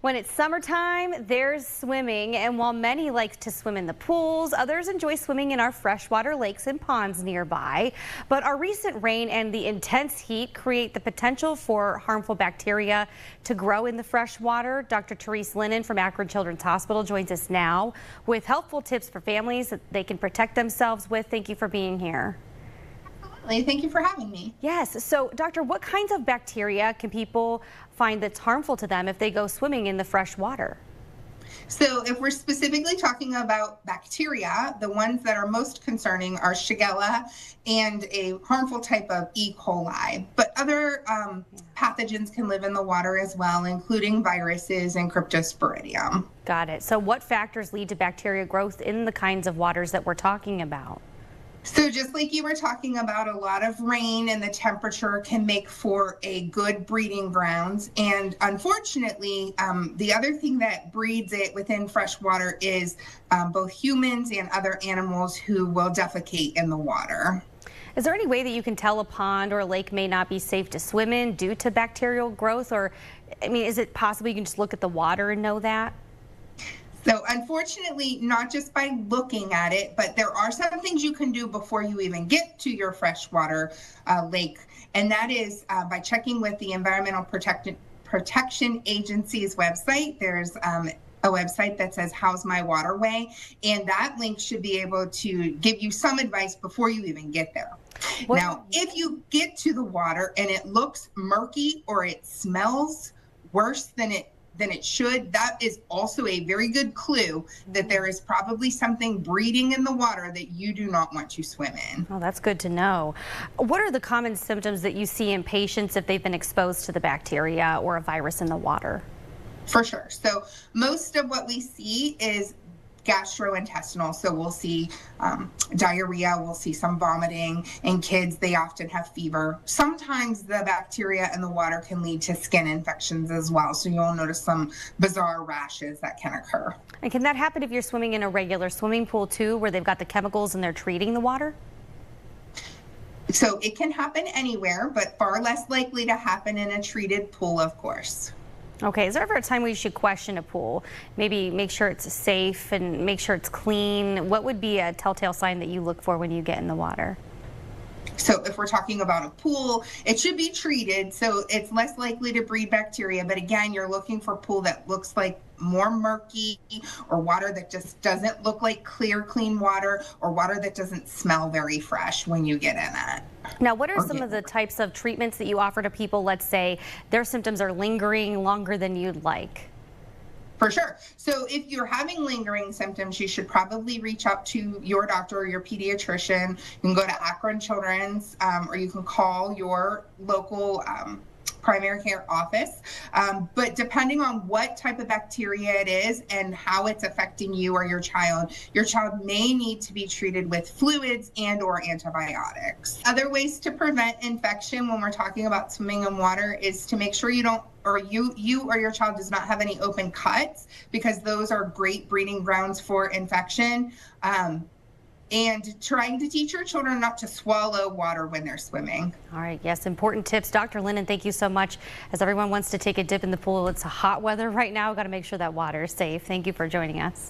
When it's summertime, there's swimming, and while many like to swim in the pools, others enjoy swimming in our freshwater lakes and ponds nearby. But our recent rain and the intense heat create the potential for harmful bacteria to grow in the fresh water. Dr. Therese Lennon from Akron Children's Hospital joins us now with helpful tips for families that they can protect themselves with. Thank you for being here. Thank you for having me. Yes. So, doctor, what kinds of bacteria can people find that's harmful to them if they go swimming in the fresh water? So if we're specifically talking about bacteria, the ones that are most concerning are Shigella and a harmful type of E. coli. But other pathogens can live in the water as well, including viruses and Cryptosporidium. Got it. So what factors lead to bacteria growth in the kinds of waters that we're talking about? So just like you were talking about, a lot of rain and the temperature can make for a good breeding grounds. And unfortunately, the other thing that breeds it within fresh water is both humans and other animals who will defecate in the water. Is there any way that you can tell a pond or a lake may not be safe to swim in due to bacterial growth? Or, I mean, is it possible you can just look at the water and know that? So unfortunately, not just by looking at it, but there are some things you can do before you even get to your freshwater lake. And that is by checking with the Environmental Protection Agency's website. There's a website that says How's My Waterway, and that link should be able to give you some advice before you even get there. Now, if you get to the water and it looks murky or it smells worse than it should, that is also a very good clue that there is probably something breeding in the water that you do not want to swim in. Oh, that's good to know. What are the common symptoms that you see in patients if they've been exposed to the bacteria or a virus in the water? For sure. So most of what we see is gastrointestinal. So we'll see diarrhea, we'll see some vomiting. In kids, they often have fever. Sometimes the bacteria in the water can lead to skin infections as well. So you'll notice some bizarre rashes that can occur. And can that happen if you're swimming in a regular swimming pool too, where they've got the chemicals and they're treating the water? So it can happen anywhere, but far less likely to happen in a treated pool, of course. Okay, is there ever a time where you should question a pool? Maybe make sure it's safe and make sure it's clean. What would be a telltale sign that you look for when you get in the water? So if we're talking about a pool, it should be treated, so it's less likely to breed bacteria. But again, you're looking for a pool that looks like more murky, or water that just doesn't look like clear, clean water, or water that doesn't smell very fresh when you get in it. Now, what are some of the types of treatments that you offer to people, let's say their symptoms are lingering longer than you'd like? For sure. So if you're having lingering symptoms, you should probably reach out to your doctor or your pediatrician. You can go to Akron Children's, or you can call your local primary care office. But depending on what type of bacteria it is and how it's affecting you or your child may need to be treated with fluids and or antibiotics. Other ways to prevent infection when we're talking about swimming in water is to make sure you don't, or you or your child does not have any open cuts, because those are great breeding grounds for infection. And trying to teach your children not to swallow water when they're swimming. All right, yes, important tips. Dr. Lennon, thank you so much. As everyone wants to take a dip in the pool, it's hot weather right now. We've got to make sure that water is safe. Thank you for joining us.